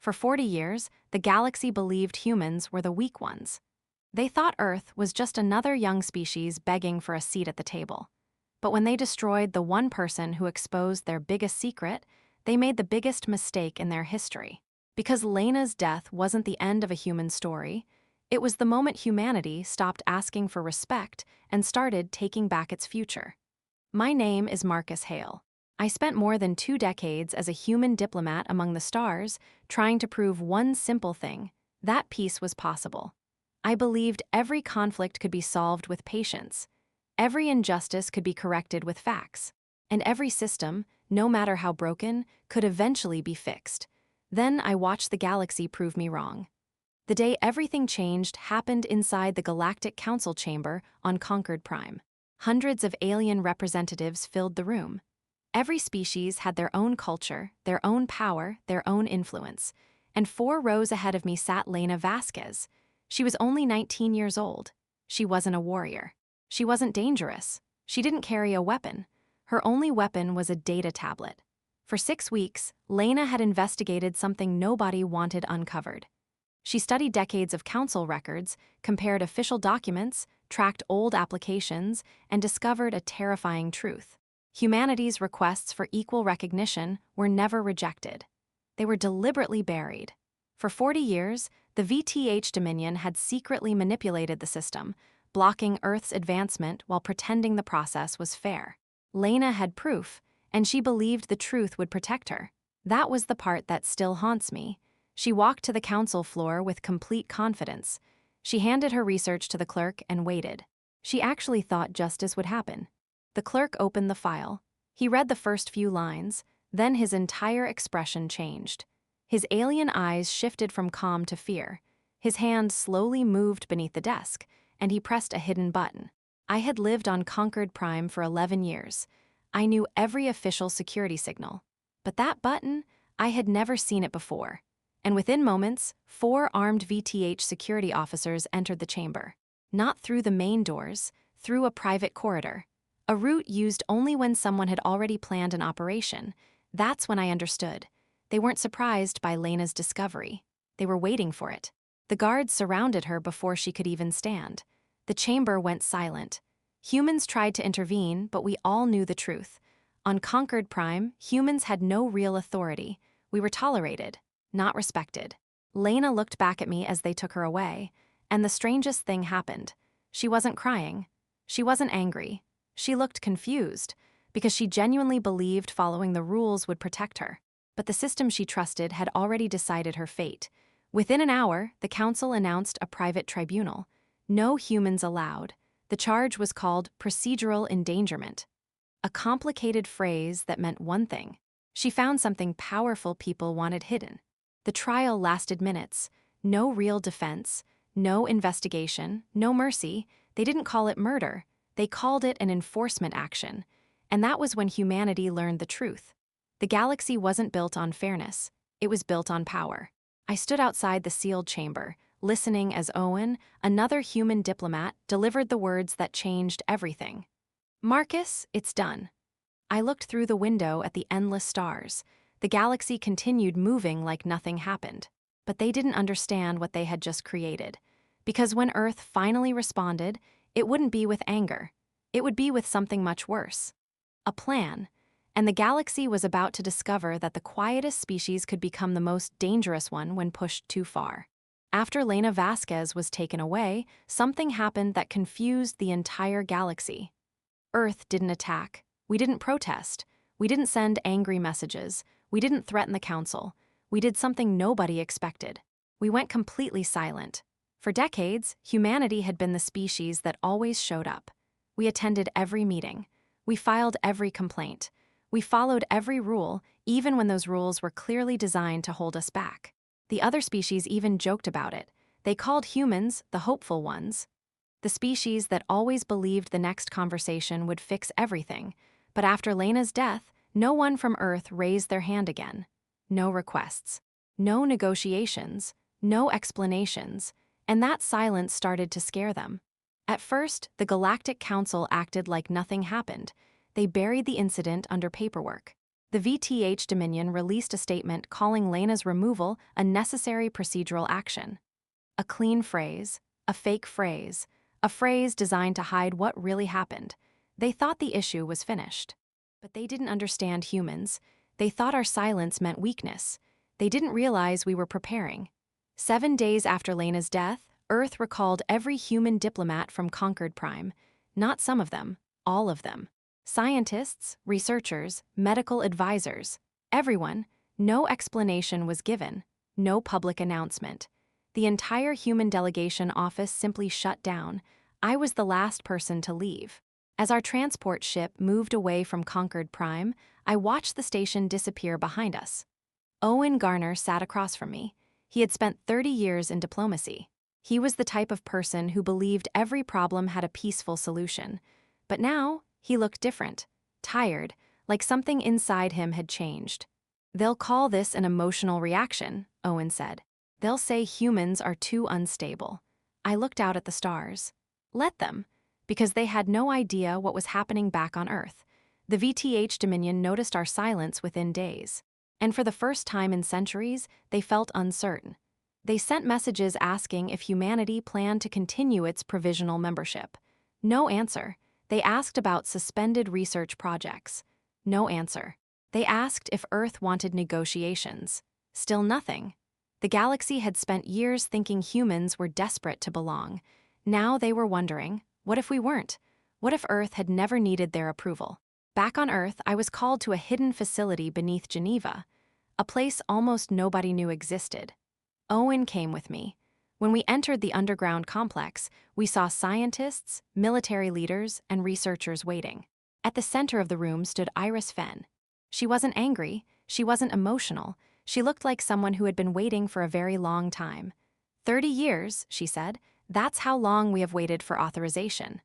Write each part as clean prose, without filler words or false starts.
For 40 years, the galaxy believed humans were the weak ones. They thought Earth was just another young species begging for a seat at the table. But when they destroyed the one person who exposed their biggest secret, they made the biggest mistake in their history. Because Lena's death wasn't the end of a human story, it was the moment humanity stopped asking for respect and started taking back its future. My name is Marcus Hale. I spent more than 2 decades as a human diplomat among the stars, trying to prove one simple thing: that peace was possible. I believed every conflict could be solved with patience, every injustice could be corrected with facts, and every system, no matter how broken, could eventually be fixed. Then I watched the galaxy prove me wrong. The day everything changed happened inside the Galactic Council chamber on Concord Prime. Hundreds of alien representatives filled the room. Every species had their own culture, their own power, their own influence. And 4 rows ahead of me sat Lena Vasquez. She was only 19 years old. She wasn't a warrior. She wasn't dangerous. She didn't carry a weapon. Her only weapon was a data tablet. For 6 weeks, Lena had investigated something nobody wanted uncovered. She studied decades of council records, compared official documents, tracked old applications, and discovered a terrifying truth. Humanity's requests for equal recognition were never rejected. They were deliberately buried. For 40 years, the VTH Dominion had secretly manipulated the system, blocking Earth's advancement while pretending the process was fair. Lena had proof, and she believed the truth would protect her. That was the part that still haunts me. She walked to the council floor with complete confidence. She handed her research to the clerk and waited. She actually thought justice would happen. The clerk opened the file. He read the first few lines, then his entire expression changed. His alien eyes shifted from calm to fear. His hand slowly moved beneath the desk, and he pressed a hidden button. I had lived on Concord Prime for 11 years. I knew every official security signal. But that button, I had never seen it before. And within moments, 4 armed VTH security officers entered the chamber. Not through the main doors, through a private corridor. A route used only when someone had already planned an operation. That's when I understood. They weren't surprised by Lena's discovery. They were waiting for it. The guards surrounded her before she could even stand. The chamber went silent. Humans tried to intervene, but we all knew the truth. On Concord Prime, humans had no real authority. We were tolerated, not respected. Lena looked back at me as they took her away, and the strangest thing happened. She wasn't crying. She wasn't angry. She looked confused, because she genuinely believed following the rules would protect her. But the system she trusted had already decided her fate. Within an hour, the council announced a private tribunal. No humans allowed. The charge was called procedural endangerment. A complicated phrase that meant one thing. She found something powerful people wanted hidden. The trial lasted minutes. No real defense, no investigation, no mercy. They didn't call it murder. They called it an enforcement action. And that was when humanity learned the truth. The galaxy wasn't built on fairness. It was built on power. I stood outside the sealed chamber, listening as Owen, another human diplomat, delivered the words that changed everything. "Marcus, it's done." I looked through the window at the endless stars. The galaxy continued moving like nothing happened. But they didn't understand what they had just created. Because when Earth finally responded, it wouldn't be with anger. It would be with something much worse. A plan. And the galaxy was about to discover that the quietest species could become the most dangerous one when pushed too far. After Lena Vasquez was taken away, something happened that confused the entire galaxy. Earth didn't attack. We didn't protest. We didn't send angry messages. We didn't threaten the council. We did something nobody expected. We went completely silent. For decades, humanity had been the species that always showed up. We attended every meeting. We filed every complaint. We followed every rule, even when those rules were clearly designed to hold us back. The other species even joked about it. They called humans the hopeful ones. The species that always believed the next conversation would fix everything. But after Lena's death, no one from Earth raised their hand again. No requests. No negotiations. No explanations. And that silence started to scare them. At first, the Galactic Council acted like nothing happened. They buried the incident under paperwork. the VTH Dominion released a statement calling Lena's removal a necessary procedural action. A clean phrase, a fake phrase, a phrase designed to hide what really happened. They thought the issue was finished. But they didn't understand humans. They thought our silence meant weakness. They didn't realize we were preparing. 7 days after Lena's death, Earth recalled every human diplomat from Concord Prime. Not some of them, all of them. Scientists, researchers, medical advisors, everyone. No explanation was given, no public announcement. The entire human delegation office simply shut down. I was the last person to leave. As our transport ship moved away from Concord Prime, I watched the station disappear behind us. Owen Garner sat across from me. He had spent 30 years in diplomacy. He was the type of person who believed every problem had a peaceful solution. But now, he looked different, tired, like something inside him had changed. "They'll call this an emotional reaction," Owen said. "They'll say humans are too unstable." I looked out at the stars. Let them, because they had no idea what was happening back on Earth. The VTH Dominion noticed our silence within days. And for the first time in centuries, they felt uncertain. They sent messages asking if humanity planned to continue its provisional membership. No answer. They asked about suspended research projects. No answer. They asked if Earth wanted negotiations. Still nothing. The galaxy had spent years thinking humans were desperate to belong. Now they were wondering, what if we weren't? What if Earth had never needed their approval? Back on Earth, I was called to a hidden facility beneath Geneva, a place almost nobody knew existed. Owen came with me. When we entered the underground complex, we saw scientists, military leaders, and researchers waiting. At the center of the room stood Iris Fenn. She wasn't angry, she wasn't emotional, she looked like someone who had been waiting for a very long time. 30 years, she said, that's how long we have waited for authorization.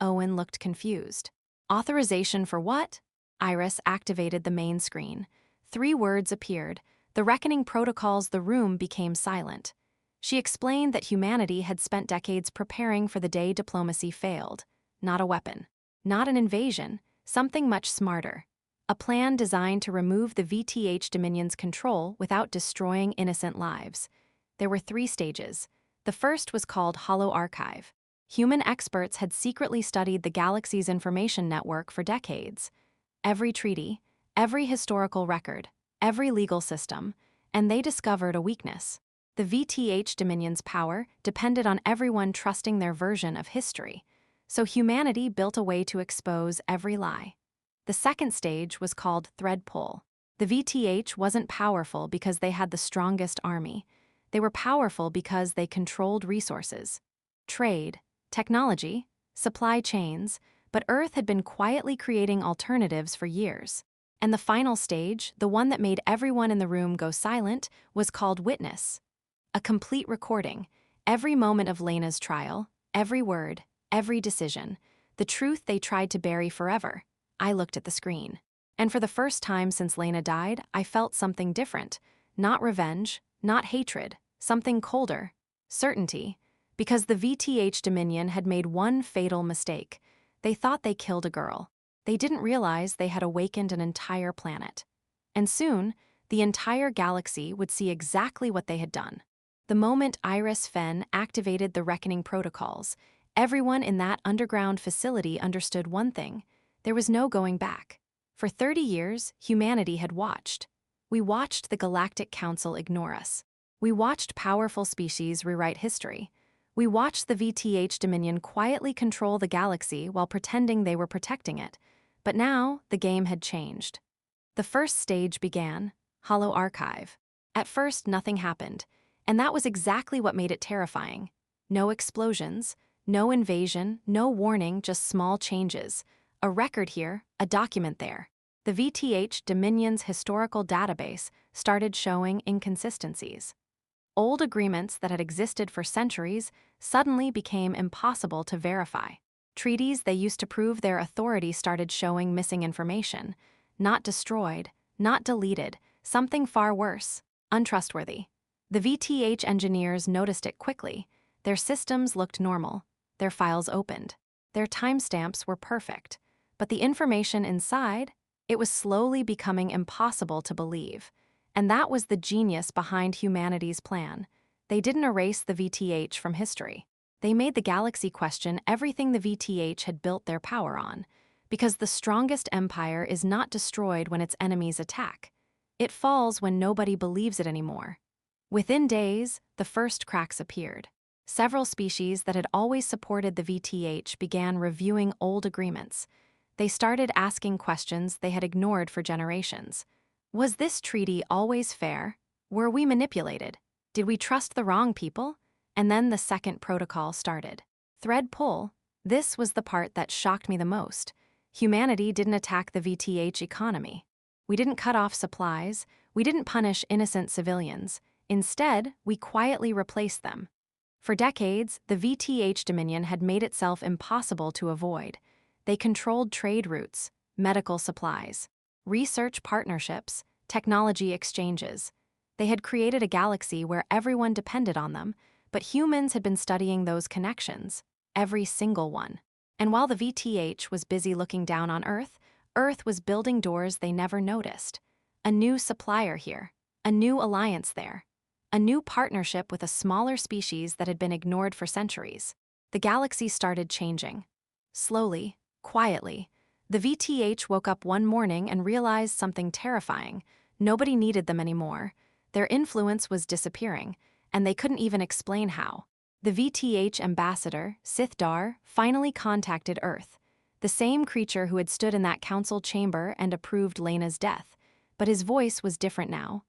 Owen looked confused. Authorization for what? Iris activated the main screen. 3 words appeared. The reckoning protocols. The room became silent. She explained that humanity had spent decades preparing for the day diplomacy failed. Not a weapon. Not an invasion. Something much smarter. A plan designed to remove the VTH Dominion's control without destroying innocent lives. There were 3 stages. The first was called Hollow Archive. Human experts had secretly studied the galaxy's information network for decades. Every treaty, every historical record, every legal system, and they discovered a weakness. The VTH Dominion's power depended on everyone trusting their version of history, so humanity built a way to expose every lie. The second stage was called Thread Pull. The VTH wasn't powerful because they had the strongest army. They were powerful because they controlled resources, trade, technology, supply chains, but Earth had been quietly creating alternatives for years. And the final stage, the one that made everyone in the room go silent, was called Witness. A complete recording, every moment of Lena's trial, every word, every decision, the truth they tried to bury forever. I looked at the screen. And for the first time since Lena died, I felt something different. Not revenge, not hatred, something colder. Certainty. Because the VTH Dominion had made one fatal mistake. They thought they killed a girl. They didn't realize they had awakened an entire planet. And soon, the entire galaxy would see exactly what they had done. The moment Iris Fenn activated the reckoning protocols, everyone in that underground facility understood one thing. There was no going back. For 30 years, humanity had watched. We watched the Galactic Council ignore us. We watched powerful species rewrite history. We watched the VTH Dominion quietly control the galaxy while pretending they were protecting it. But now, the game had changed. The first stage began, Hollow Archive. At first, nothing happened, and that was exactly what made it terrifying. No explosions, no invasion, no warning, just small changes. A record here, a document there. The VTH Dominion's historical database started showing inconsistencies. Old agreements that had existed for centuries suddenly became impossible to verify. Treaties they used to prove their authority started showing missing information. Not destroyed, not deleted, something far worse, untrustworthy. The VTH engineers noticed it quickly. Their systems looked normal. Their files opened. Their timestamps were perfect. But the information inside, It was slowly becoming impossible to believe. And that was the genius behind humanity's plan. They didn't erase the VTH from history. They made the galaxy question everything the VTH had built their power on. Because the strongest empire is not destroyed when its enemies attack. It falls when nobody believes it anymore. Within days, the first cracks appeared. Several species that had always supported the VTH began reviewing old agreements. They started asking questions they had ignored for generations. Was this treaty always fair? Were we manipulated? Did we trust the wrong people? And then the second protocol started. Thread pull. This was the part that shocked me the most. Humanity didn't attack the VTH economy. We didn't cut off supplies. We didn't punish innocent civilians. Instead, we quietly replaced them. For decades, the VTH dominion had made itself impossible to avoid. They controlled trade routes, medical supplies, research partnerships, technology exchanges. They had created a galaxy where everyone depended on them, but humans had been studying those connections, every single one. And while the VTH was busy looking down on Earth, Earth was building doors they never noticed. A new supplier here, a new alliance there, a new partnership with a smaller species that had been ignored for centuries. The galaxy started changing. Slowly, quietly, the VTH woke up one morning and realized something terrifying. Nobody needed them anymore. Their influence was disappearing, and they couldn't even explain how. The VTH ambassador, Sithdar, finally contacted Earth, the same creature who had stood in that council chamber and approved Lena's death. But his voice was different now.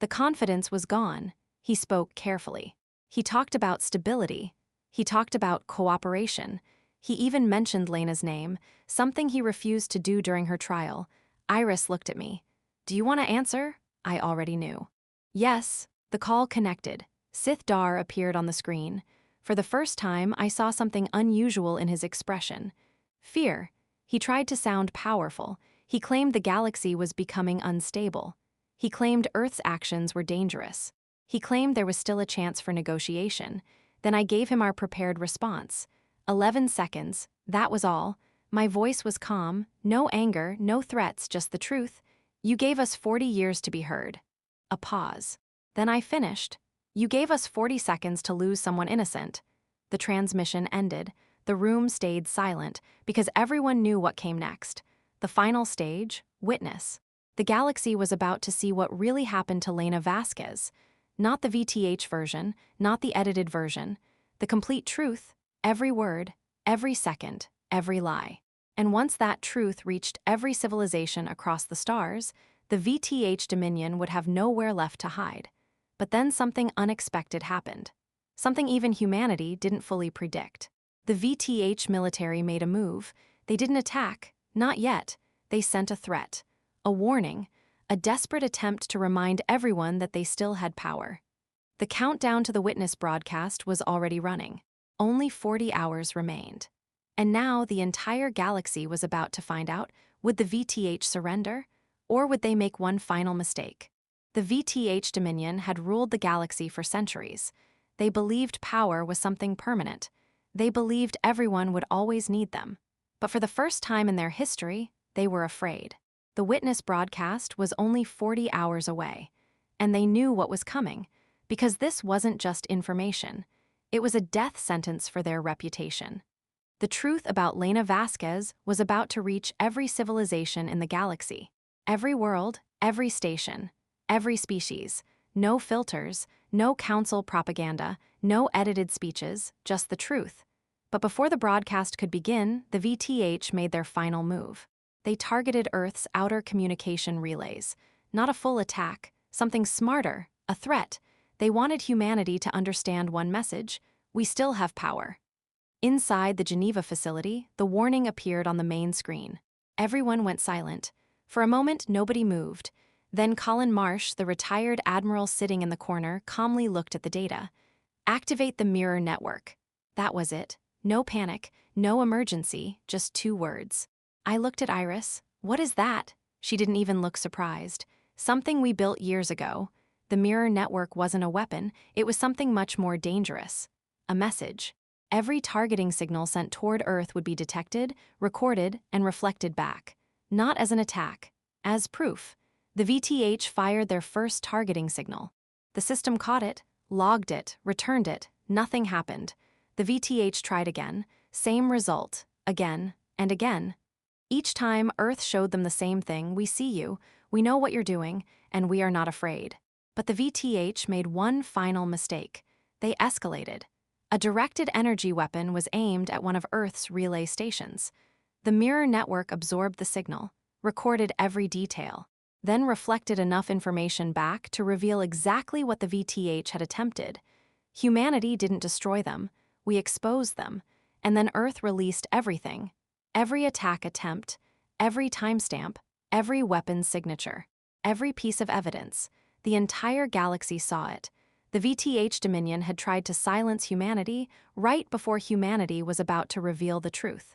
The confidence was gone. He spoke carefully. He talked about stability. He talked about cooperation. He even mentioned Lena's name, something he refused to do during her trial. Iris looked at me. "Do you want to answer?" I already knew. Yes, the call connected. Sithdar appeared on the screen. For the first time, I saw something unusual in his expression. Fear. He tried to sound powerful. He claimed the galaxy was becoming unstable. He claimed Earth's actions were dangerous. He claimed there was still a chance for negotiation. Then I gave him our prepared response. 11 seconds, that was all. My voice was calm, no anger, no threats, just the truth. You gave us 40 years to be heard. A pause. Then I finished. You gave us 40 seconds to lose someone innocent. The transmission ended. The room stayed silent because everyone knew what came next. The final stage, witness. The galaxy was about to see what really happened to Lena Vasquez. Not the VTH version, not the edited version. The complete truth, every word, every second, every lie. And once that truth reached every civilization across the stars, the VTH Dominion would have nowhere left to hide. But then something unexpected happened. Something even humanity didn't fully predict. The VTH military made a move. They didn't attack, not yet. They sent a threat, a warning, a desperate attempt to remind everyone that they still had power. The countdown to the witness broadcast was already running. Only 40 hours remained. And now the entire galaxy was about to find out, would the VTH surrender? Or would they make one final mistake? The VTH Dominion had ruled the galaxy for centuries. They believed power was something permanent. They believed everyone would always need them. But for the first time in their history, they were afraid. The witness broadcast was only 40 hours away. And they knew what was coming, because this wasn't just information. It was a death sentence for their reputation. The truth about Lena Vasquez was about to reach every civilization in the galaxy. Every world, every station, every species. No filters, no council propaganda, no edited speeches, just the truth. But before the broadcast could begin, the VTH made their final move. They targeted Earth's outer communication relays. Not a full attack, something smarter, a threat. They wanted humanity to understand one message: we still have power. Inside the Geneva facility, the warning appeared on the main screen. Everyone went silent. For a moment, nobody moved. Then Colin Marsh, the retired admiral sitting in the corner, calmly looked at the data. Activate the mirror network. That was it. No panic, no emergency, just 2 words. I looked at Iris. What is that? She didn't even look surprised. Something we built years ago. The mirror network wasn't a weapon, it was something much more dangerous. A message. Every targeting signal sent toward Earth would be detected, recorded, and reflected back. Not as an attack, As proof, the VTH fired their first targeting signal. The system caught it, logged it, returned it, nothing happened. The VTH tried again, same result, again and again. Each time, Earth showed them the same thing: we see you, we know what you're doing, and we are not afraid. But the VTH made one final mistake. They escalated. A directed energy weapon was aimed at one of Earth's relay stations. The mirror network absorbed the signal, recorded every detail, then reflected enough information back to reveal exactly what the VTH had attempted. Humanity didn't destroy them, we exposed them, and then Earth released everything. Every attack attempt, every timestamp, every weapon signature, every piece of evidence. The entire galaxy saw it. The VTH Dominion had tried to silence humanity right before humanity was about to reveal the truth.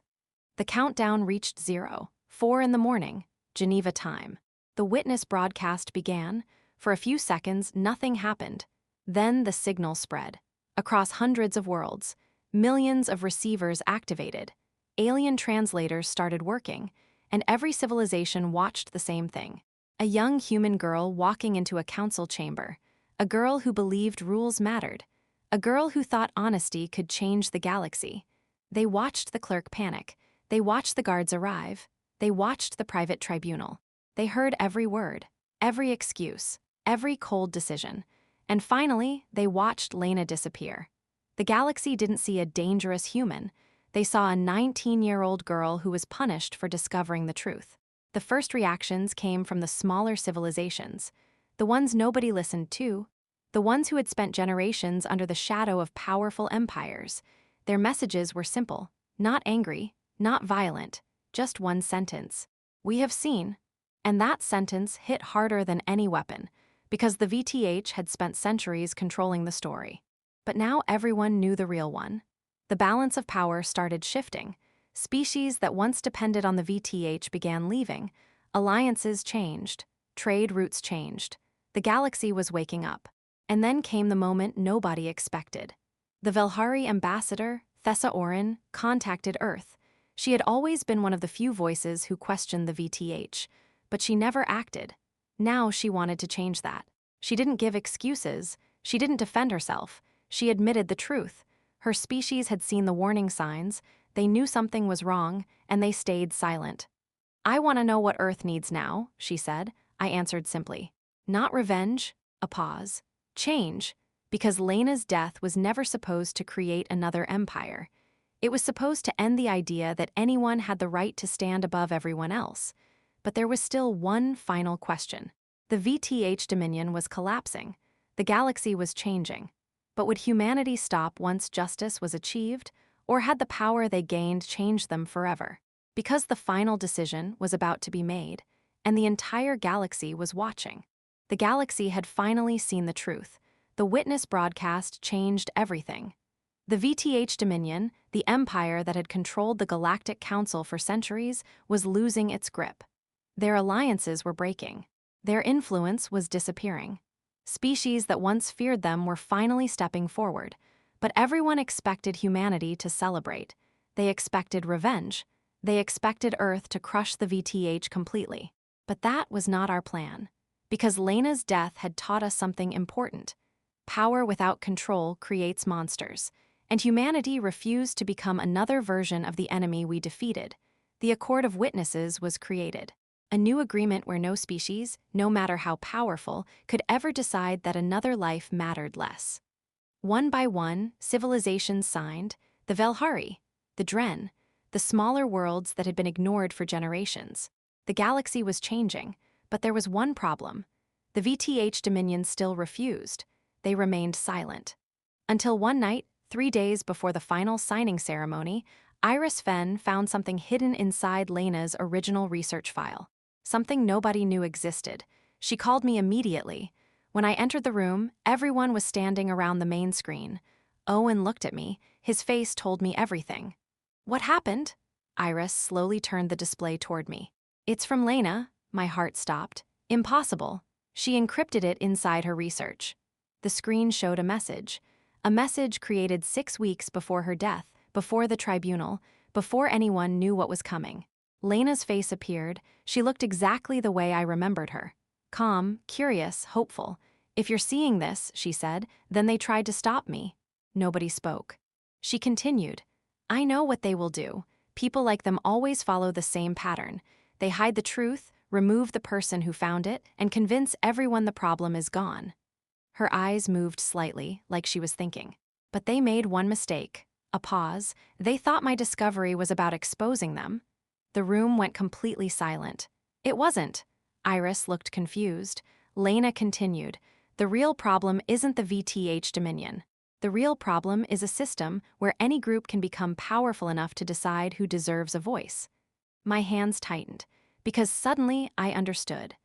The countdown reached 4 in the morning, Geneva time. The witness broadcast began. For a few seconds, nothing happened. Then the signal spread. Across hundreds of worlds, millions of receivers activated. Alien translators started working, and every civilization watched the same thing. A young human girl walking into a council chamber. A girl who believed rules mattered. A girl who thought honesty could change the galaxy. They watched the clerk panic. They watched the guards arrive. They watched the private tribunal. They heard every word, every excuse, every cold decision. And finally, they watched Lena disappear. The galaxy didn't see a dangerous human. They saw a 19-year-old girl who was punished for discovering the truth. The first reactions came from the smaller civilizations, the ones nobody listened to, the ones who had spent generations under the shadow of powerful empires. Their messages were simple, not angry, not violent, just one sentence: "We have seen." And that sentence hit harder than any weapon, because the VTH had spent centuries controlling the story. But now everyone knew the real one. The balance of power started shifting. Species that once depended on the VTH began leaving. Alliances changed. Trade routes changed. The galaxy was waking up. And then came the moment nobody expected. The Velhari ambassador, Thessa Orin, contacted Earth. She had always been one of the few voices who questioned the VTH, but she never acted. Now she wanted to change that. She didn't give excuses. She didn't defend herself. She admitted the truth. Her species had seen the warning signs, they knew something was wrong, and they stayed silent. "I want to know what Earth needs now," she said. I answered simply. "Not revenge," a pause. "Change," because Lena's death was never supposed to create another empire. It was supposed to end the idea that anyone had the right to stand above everyone else. But there was still one final question. The VTH Dominion was collapsing. The galaxy was changing. But would humanity stop once justice was achieved, or had the power they gained changed them forever? Because the final decision was about to be made, and the entire galaxy was watching. The galaxy had finally seen the truth. The witness broadcast changed everything. The VTH Dominion, the empire that had controlled the Galactic Council for centuries, was losing its grip. Their alliances were breaking. Their influence was disappearing. Species that once feared them were finally stepping forward, but everyone expected humanity to celebrate. They expected revenge. They expected Earth to crush the VTH completely. But that was not our plan, because Lena's death had taught us something important. Power without control creates monsters, and humanity refused to become another version of the enemy we defeated. The Accord of Witnesses was created. A new agreement where no species, no matter how powerful, could ever decide that another life mattered less. One by one, civilizations signed: the Velhari, the Dren, the smaller worlds that had been ignored for generations. The galaxy was changing, but there was one problem. The VTH Dominion still refused. They remained silent. Until one night, 3 days before the final signing ceremony, Iris Fenn found something hidden inside Lena's original research file. Something nobody knew existed. She called me immediately. When I entered the room, everyone was standing around the main screen. Owen looked at me. His face told me everything. "What happened?" Iris slowly turned the display toward me. "It's from Lena." My heart stopped. "Impossible. She encrypted it inside her research." The screen showed a message created 6 weeks before her death, before the tribunal, before anyone knew what was coming. Lena's face appeared. She looked exactly the way I remembered her. Calm, curious, hopeful. "If you're seeing this," she said, "then they tried to stop me." Nobody spoke. She continued, "I know what they will do. People like them always follow the same pattern. They hide the truth, remove the person who found it, and convince everyone the problem is gone." Her eyes moved slightly, like she was thinking. "But they made one mistake." A pause. "They thought my discovery was about exposing them." The room went completely silent. "It wasn't." Iris looked confused. Lena continued, "The real problem isn't the VTH Dominion. The real problem is a system where any group can become powerful enough to decide who deserves a voice." My hands tightened, because suddenly I understood.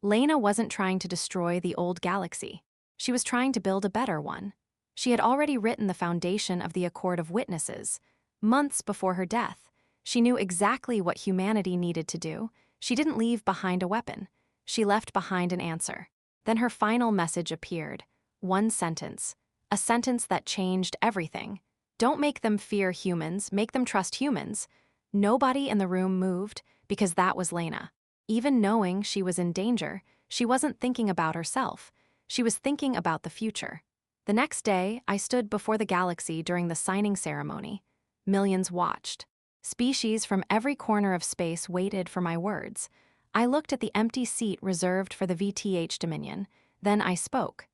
Lena wasn't trying to destroy the old galaxy. She was trying to build a better one. She had already written the foundation of the Accord of Witnesses. Months before her death, she knew exactly what humanity needed to do. She didn't leave behind a weapon. She left behind an answer. Then her final message appeared. One sentence. A sentence that changed everything. "Don't make them fear humans, make them trust humans." Nobody in the room moved, because that was Lena. Even knowing she was in danger, she wasn't thinking about herself. She was thinking about the future. The next day, I stood before the galaxy during the signing ceremony. Millions watched. Species from every corner of space waited for my words. I looked at the empty seat reserved for the VTH Dominion. Then I spoke.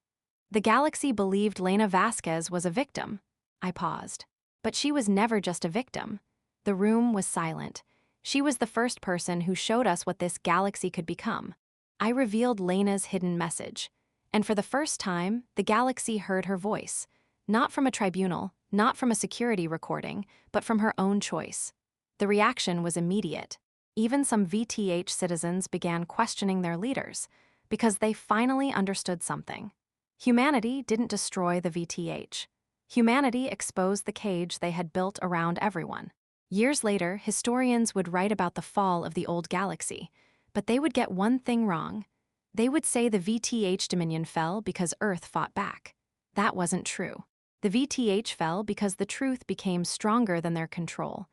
"The galaxy believed Lena Vasquez was a victim." I paused. "But she was never just a victim." The room was silent. She was the first person who showed us what this galaxy could become. I revealed Lena's hidden message. And for the first time, the galaxy heard her voice. Not from a tribunal, not from a security recording, but from her own choice. The reaction was immediate. Even some VTH citizens began questioning their leaders, because they finally understood something. Humanity didn't destroy the VTH. Humanity exposed the cage they had built around everyone. Years later, historians would write about the fall of the old galaxy, but they would get one thing wrong. They would say the VTH Dominion fell because Earth fought back. That wasn't true. The VTH fell because the truth became stronger than their control.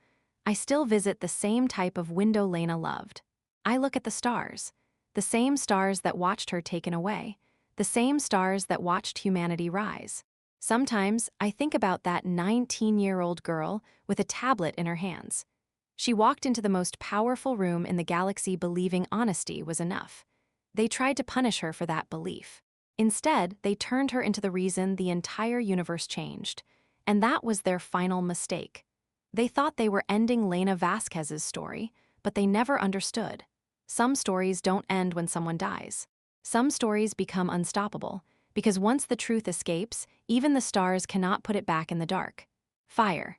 I still visit the same type of window Lena loved. I look at the stars. The same stars that watched her taken away. The same stars that watched humanity rise. Sometimes I think about that 19-year-old girl with a tablet in her hands. She walked into the most powerful room in the galaxy believing honesty was enough. They tried to punish her for that belief. Instead, they turned her into the reason the entire universe changed. And that was their final mistake. They thought they were ending Lena Vasquez's story, but they never understood. Some stories don't end when someone dies. Some stories become unstoppable, because once the truth escapes, even the stars cannot put it back in the dark. Fire.